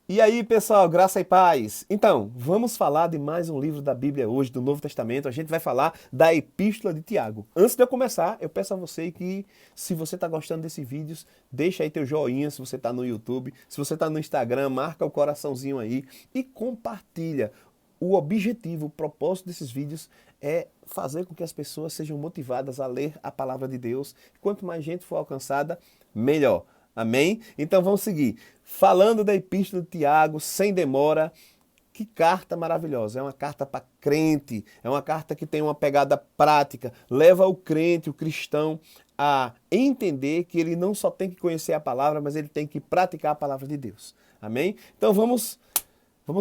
E aí, pessoal, graça e paz. Então, vamos falar de mais um livro da Bíblia hoje, do Novo Testamento. A gente vai falar da Epístola de Tiago. Antes de eu começar, eu peço a você que, se você está gostando desses vídeos, deixa aí teu joinha se você está no YouTube. Se você está no Instagram, marca o coraçãozinho aí e compartilha. O objetivo, o propósito desses vídeos é fazer com que as pessoas sejam motivadas a ler a palavra de Deus. Quanto mais gente for alcançada, melhor. Amém? Então vamos seguir. Falando da Epístola de Tiago, sem demora, que carta maravilhosa. É uma carta para crente, é uma carta que tem uma pegada prática, leva o crente, o cristão, a entender que ele não só tem que conhecer a palavra, mas ele tem que praticar a palavra de Deus. Amém? Então vamos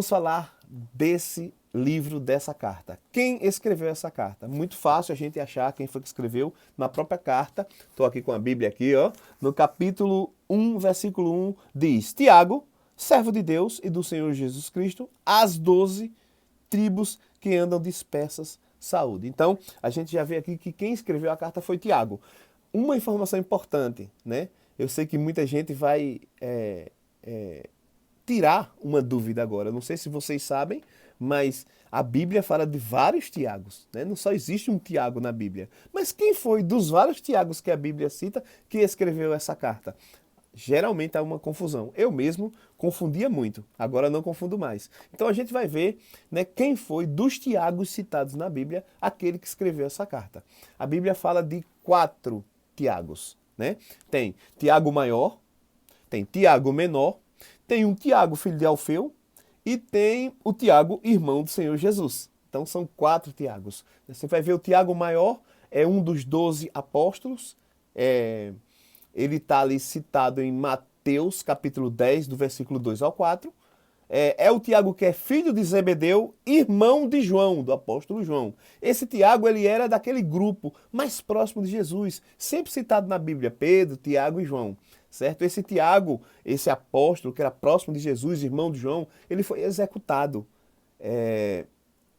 falar desse livro, dessa carta. Quem escreveu essa carta? Muito fácil a gente achar quem foi que escreveu na própria carta. Estou aqui com a Bíblia aqui, ó. No capítulo 1, versículo 1, diz: Tiago, servo de Deus e do Senhor Jesus Cristo, às 12 tribos que andam dispersas, saúde. Então, a gente já vê aqui que quem escreveu a carta foi Tiago. Uma informação importante, né? Eu sei que muita gente vai tirar uma dúvida agora. Não sei se vocês sabem, mas a Bíblia fala de vários Tiagos, né? Não só existe um Tiago na Bíblia. Mas quem foi dos vários Tiagos que a Bíblia cita que escreveu essa carta? Geralmente há uma confusão. Eu mesmo confundia muito, agora não confundo mais. Então a gente vai ver, né, quem foi dos Tiagos citados na Bíblia aquele que escreveu essa carta. A Bíblia fala de 4 Tiagos, né? Tem Tiago maior, tem Tiago menor, tem um Tiago, filho de Alfeu, e tem o Tiago, irmão do Senhor Jesus. Então são 4 Tiagos. Você vai ver o Tiago maior, é um dos 12 apóstolos. Ele está ali citado em Mateus, capítulo 10, do versículo 2 ao 4. É o Tiago que é filho de Zebedeu, irmão de João, do apóstolo João. Esse Tiago, ele era daquele grupo mais próximo de Jesus, sempre citado na Bíblia, Pedro, Tiago e João, certo? Esse Tiago, esse apóstolo que era próximo de Jesus, irmão de João, ele foi executado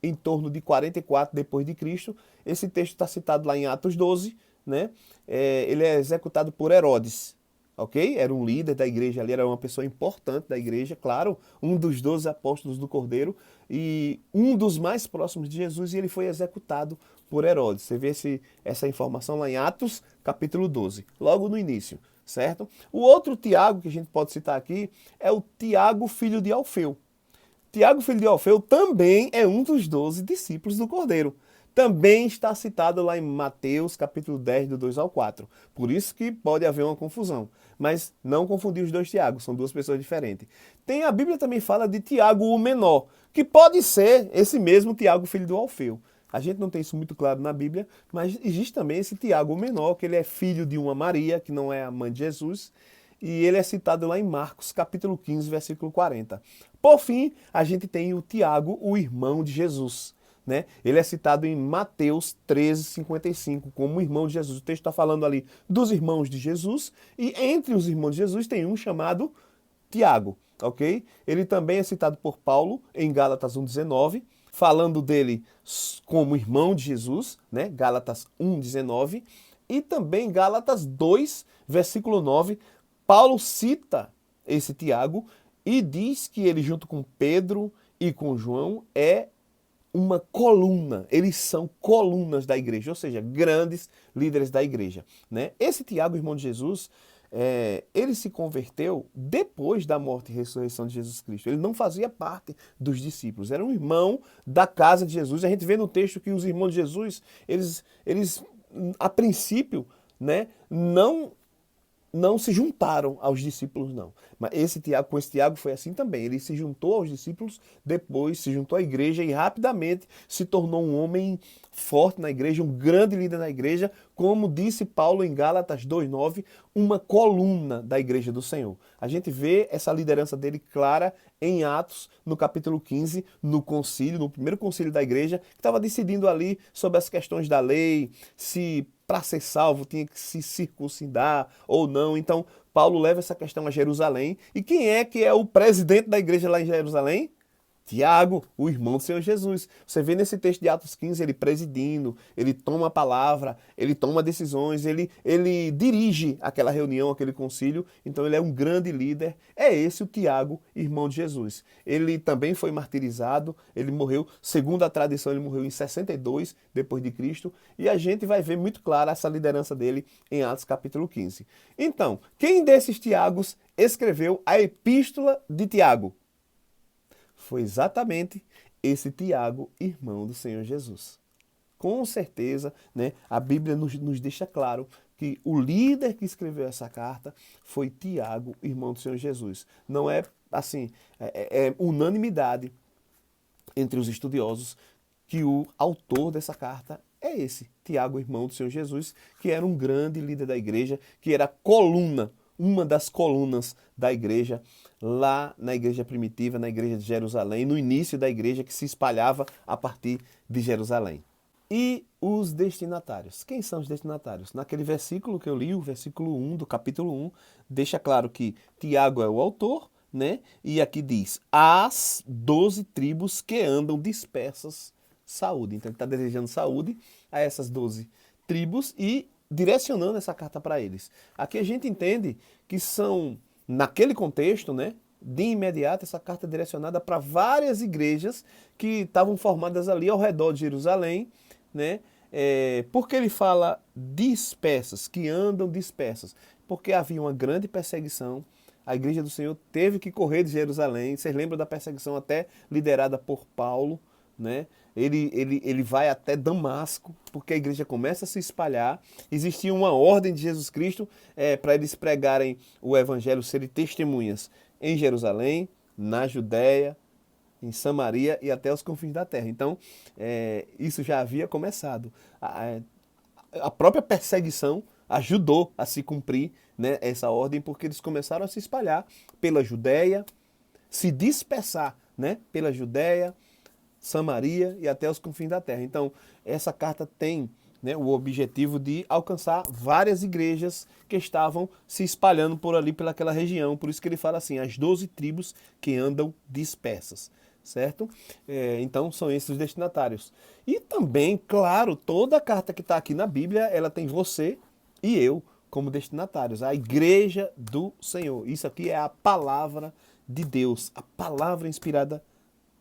em torno de 44 depois de Cristo. Esse texto está citado lá em Atos 12, né? Ele é executado por Herodes, ok? Era um líder da igreja ali, era uma pessoa importante da igreja, claro, um dos 12 apóstolos do Cordeiro e um dos mais próximos de Jesus, e ele foi executado por Herodes. Você vê essa informação lá em Atos, capítulo 12, logo no início, certo? O outro Tiago que a gente pode citar aqui é o Tiago, filho de Alfeu. Tiago, filho de Alfeu, também é um dos 12 discípulos do Cordeiro. Também está citado lá em Mateus, capítulo 10, do 2 ao 4. Por isso que pode haver uma confusão. Mas não confundir os dois Tiagos, são duas pessoas diferentes. A Bíblia também fala de Tiago o menor, que pode ser esse mesmo Tiago, filho do Alfeu. A gente não tem isso muito claro na Bíblia, mas existe também esse Tiago o menor, que ele é filho de uma Maria, que não é a mãe de Jesus, e ele é citado lá em Marcos, capítulo 15, versículo 40. Por fim, a gente tem o Tiago, o irmão de Jesus, né? Ele é citado em Mateus 13, 55, como irmão de Jesus. O texto está falando ali dos irmãos de Jesus, e entre os irmãos de Jesus tem um chamado Tiago, ok? Ele também é citado por Paulo em Gálatas 1,19, falando dele como irmão de Jesus, né? Gálatas 1,19, e também Gálatas 2, versículo 9, Paulo cita esse Tiago e diz que ele, junto com Pedro e com João, é uma coluna. Eles são colunas da igreja, ou seja, grandes líderes da igreja, né? Esse Tiago, irmão de Jesus, ele se converteu depois da morte e ressurreição de Jesus Cristo. Ele não fazia parte dos discípulos, era um irmão da casa de Jesus. A gente vê no texto que os irmãos de Jesus, eles a princípio, né, não se juntaram aos discípulos, não. Mas com esse Tiago foi assim também. Ele se juntou aos discípulos, depois se juntou à igreja e rapidamente se tornou um homem forte na igreja, um grande líder na igreja, como disse Paulo em Gálatas 2,9, uma coluna da igreja do Senhor. A gente vê essa liderança dele clara em Atos, no capítulo 15, no concílio, no primeiro concílio da igreja, que estava decidindo ali sobre as questões da lei, se para ser salvo tinha que se circuncidar ou não. Então, Paulo leva essa questão a Jerusalém. E quem é que é o presidente da igreja lá em Jerusalém? Tiago, o irmão do Senhor Jesus. Você vê nesse texto de Atos 15, ele presidindo, ele toma a palavra, ele toma decisões, ele dirige aquela reunião, aquele concílio. Então ele é um grande líder. É esse o Tiago, irmão de Jesus. Ele também foi martirizado, ele morreu, segundo a tradição, ele morreu em 62 depois de Cristo. E a gente vai ver muito clara essa liderança dele em Atos capítulo 15. Então, quem desses Tiagos escreveu a epístola de Tiago? Foi exatamente esse Tiago, irmão do Senhor Jesus. Com certeza, né, a Bíblia nos deixa claro que o líder que escreveu essa carta foi Tiago, irmão do Senhor Jesus. Não é assim, é unanimidade entre os estudiosos que o autor dessa carta é esse, Tiago, irmão do Senhor Jesus, que era um grande líder da igreja, que era coluna, uma das colunas da igreja, lá na igreja primitiva, na igreja de Jerusalém, no início da igreja que se espalhava a partir de Jerusalém. E os destinatários. Quem são os destinatários? Naquele versículo que eu li, o versículo 1 do capítulo 1, deixa claro que Tiago é o autor, né? E aqui diz, as 12 tribos que andam dispersas, saúde. Então ele está desejando saúde a essas 12 tribos e direcionando essa carta para eles. Aqui a gente entende que são, naquele contexto, né? De imediato, essa carta é direcionada para várias igrejas que estavam formadas ali ao redor de Jerusalém, né? Porque ele fala dispersas, que andam dispersas, porque havia uma grande perseguição. A igreja do Senhor teve que correr de Jerusalém. Vocês lembram da perseguição até liderada por Paulo, né? Ele vai até Damasco, porque a igreja começa a se espalhar. Existia uma ordem de Jesus Cristo para eles pregarem o evangelho, serem testemunhas em Jerusalém, na Judéia, em Samaria e até os confins da terra. Então, isso já havia começado. A própria perseguição ajudou a se cumprir, né, essa ordem, porque eles começaram a se espalhar pela Judéia, se dispersar, né, pela Judéia, Samaria e até os confins da terra. Então, essa carta tem, né, o objetivo de alcançar várias igrejas que estavam se espalhando por ali, pelaquela região. Por isso que ele fala assim, as 12 tribos que andam dispersas. Certo? Então, são esses os destinatários. E também, claro, toda a carta que está aqui na Bíblia, ela tem você e eu como destinatários. A igreja do Senhor. Isso aqui é a palavra de Deus. A palavra inspirada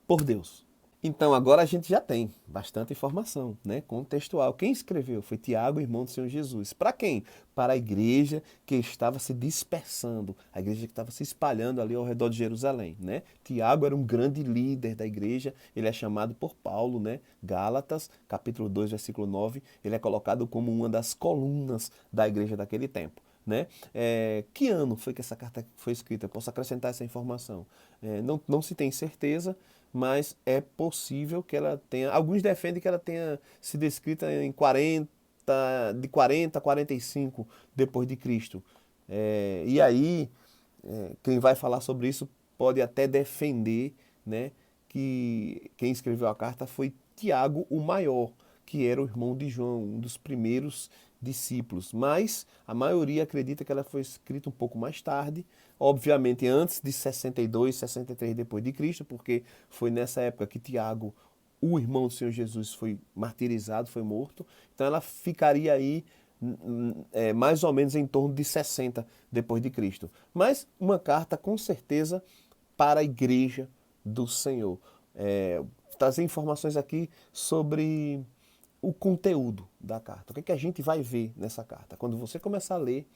por Deus. Então agora a gente já tem bastante informação, né, contextual. Quem escreveu foi Tiago, irmão do Senhor Jesus. Para quem? Para a igreja que estava se dispersando, a igreja que estava se espalhando ali ao redor de Jerusalém, né? Tiago era um grande líder da igreja, ele é chamado por Paulo, né? Gálatas, capítulo 2, versículo 9, ele é colocado como uma das colunas da igreja daquele tempo. Né? Que ano foi que essa carta foi escrita? Eu posso acrescentar essa informação. Não se tem certeza, mas é possível que ela tenha... Alguns defendem que ela tenha sido escrita em 40, de 40 a 45 depois de Cristo. E aí, quem vai falar sobre isso pode até defender, né, que quem escreveu a carta foi Tiago o Maior, que era o irmão de João, um dos primeiros discípulos. Mas a maioria acredita que ela foi escrita um pouco mais tarde, obviamente antes de 62, 63 depois de Cristo, porque foi nessa época que Tiago, o irmão do Senhor Jesus, foi martirizado, foi morto. Então ela ficaria aí mais ou menos em torno de 60 depois de Cristo. Mas uma carta com certeza para a igreja do Senhor. Trazer informações aqui sobre o conteúdo da carta. O que é que a gente vai ver nessa carta? Quando você começar a ler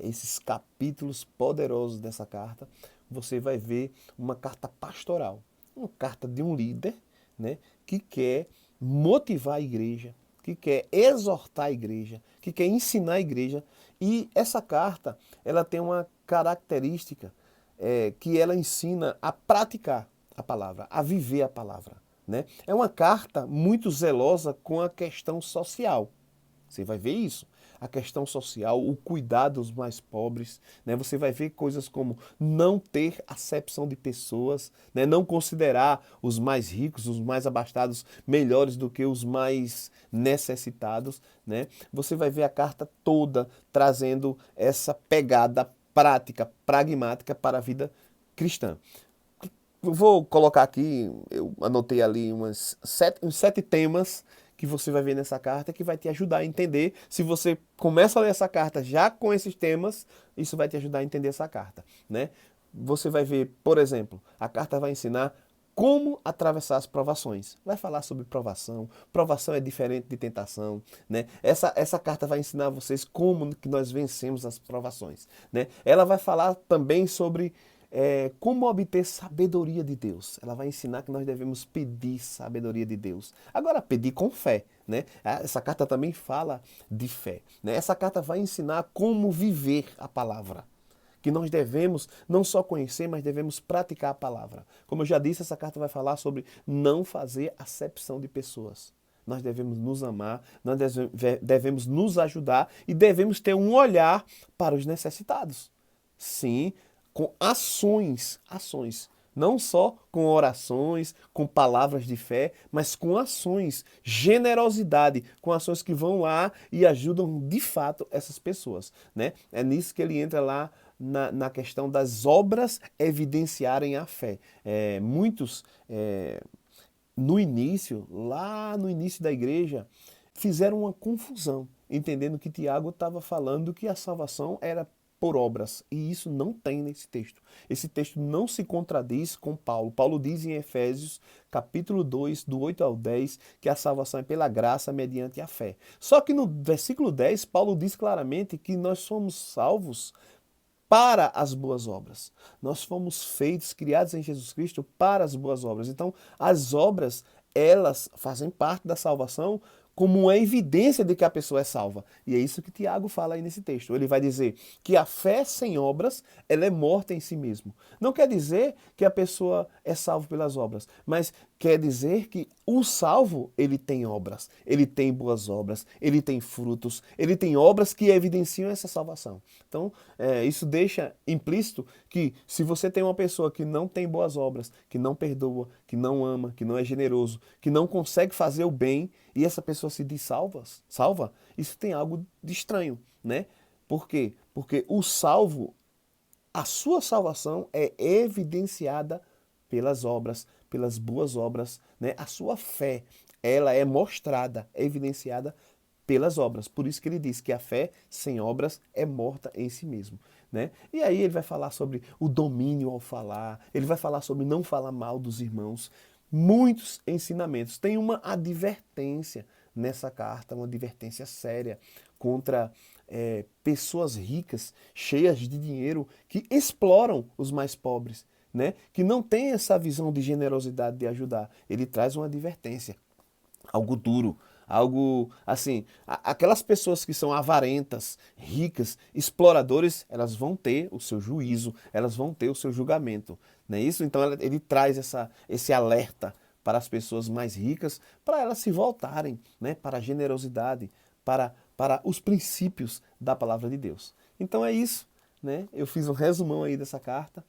esses capítulos poderosos dessa carta, você vai ver uma carta pastoral, uma carta de um líder, né, que quer motivar a igreja, que quer exortar a igreja, que quer ensinar a igreja. E essa carta, ela tem uma característica que ela ensina a praticar a palavra, a viver a palavra. Né? É uma carta muito zelosa com a questão social. Você vai ver isso. A questão social, o cuidado dos mais pobres. Né? Você vai ver coisas como não ter acepção de pessoas, né? Não considerar os mais ricos, os mais abastados, melhores do que os mais necessitados. Né? Você vai ver a carta toda trazendo essa pegada prática, pragmática para a vida cristã. vou colocar aqui, eu anotei ali uns sete temas que você vai ver nessa carta que vai te ajudar a entender. Se você começa a ler essa carta já com esses temas, isso vai te ajudar a entender essa carta, né? Você vai ver, por exemplo, a carta vai ensinar como atravessar as provações. Vai falar sobre provação. Provação é diferente de tentação, né? Essa carta vai ensinar vocês como que nós vencemos as provações, né? Ela vai falar também sobre como obter sabedoria de Deus. Ela vai ensinar que nós devemos pedir sabedoria de Deus. Agora, pedir com fé, né? Essa carta também fala de fé, né? Essa carta vai ensinar como viver a palavra. Que nós devemos não só conhecer, mas devemos praticar a palavra. Como eu já disse, essa carta vai falar sobre não fazer acepção de pessoas. Nós devemos nos amar, nós devemos nos ajudar e devemos ter um olhar para os necessitados. Sim, com ações. Não só com orações, com palavras de fé, mas com ações, generosidade, com ações que vão lá e ajudam de fato essas pessoas, né? É nisso que ele entra lá na questão das obras evidenciarem a fé. Muitos, lá no início da igreja, fizeram uma confusão, entendendo que Tiago estava falando que a salvação era por obras, e isso não tem nesse texto. Esse texto não se contradiz com Paulo. Paulo diz em Efésios, capítulo 2, do 8 ao 10, que a salvação é pela graça mediante a fé. Só que no versículo 10, Paulo diz claramente que nós somos salvos para as boas obras. Nós fomos feitos, criados em Jesus Cristo para as boas obras. Então, as obras, elas fazem parte da salvação como uma evidência de que a pessoa é salva. E é isso que Tiago fala aí nesse texto. Ele vai dizer que a fé sem obras, ela é morta em si mesmo. Não quer dizer que a pessoa é salva pelas obras, mas quer dizer que o salvo, ele tem obras, ele tem boas obras, ele tem frutos, ele tem obras que evidenciam essa salvação. Então, isso deixa implícito que se você tem uma pessoa que não tem boas obras, que não perdoa, que não ama, que não é generoso, que não consegue fazer o bem, e essa pessoa se diz salva, isso tem algo de estranho, né? Por quê? Porque o salvo, a sua salvação é evidenciada pelas obras, pelas boas obras, né? A sua fé, ela é mostrada, é evidenciada pelas obras. Por isso que ele diz que a fé sem obras é morta em si mesmo, né? E aí ele vai falar sobre o domínio ao falar, ele vai falar sobre não falar mal dos irmãos. Muitos ensinamentos. Tem uma advertência nessa carta, uma advertência séria contra pessoas ricas, cheias de dinheiro, que exploram os mais pobres, né? Que não tem essa visão de generosidade de ajudar. Ele traz uma advertência, algo duro, algo assim, aquelas pessoas que são avarentas, ricas, exploradores, elas vão ter o seu juízo, elas vão ter o seu julgamento, não é isso? Então ele traz esse alerta para as pessoas mais ricas, para elas se voltarem, né, para a generosidade, para os princípios da palavra de Deus. Então é isso, né? Eu fiz um resumão aí dessa carta.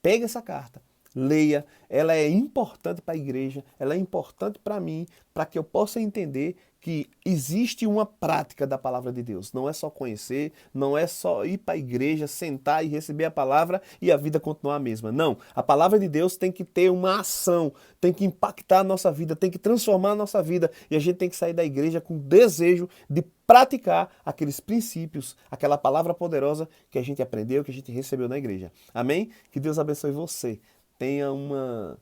Pega essa carta, leia, ela é importante para a igreja, ela é importante para mim, para que eu possa entender que existe uma prática da palavra de Deus. Não é só conhecer, não é só ir para a igreja, sentar e receber a palavra e a vida continuar a mesma. Não, a palavra de Deus tem que ter uma ação, tem que impactar a nossa vida, tem que transformar a nossa vida e a gente tem que sair da igreja com desejo de praticar aqueles princípios, aquela palavra poderosa que a gente aprendeu, que a gente recebeu na igreja. Amém? Que Deus abençoe você. Tenha uma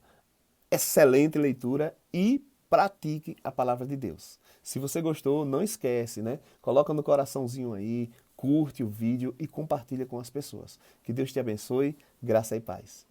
excelente leitura e pratique a palavra de Deus. Se você gostou, não esquece, né? Coloca no coraçãozinho aí, curte o vídeo e compartilha com as pessoas. Que Deus te abençoe, graça e paz.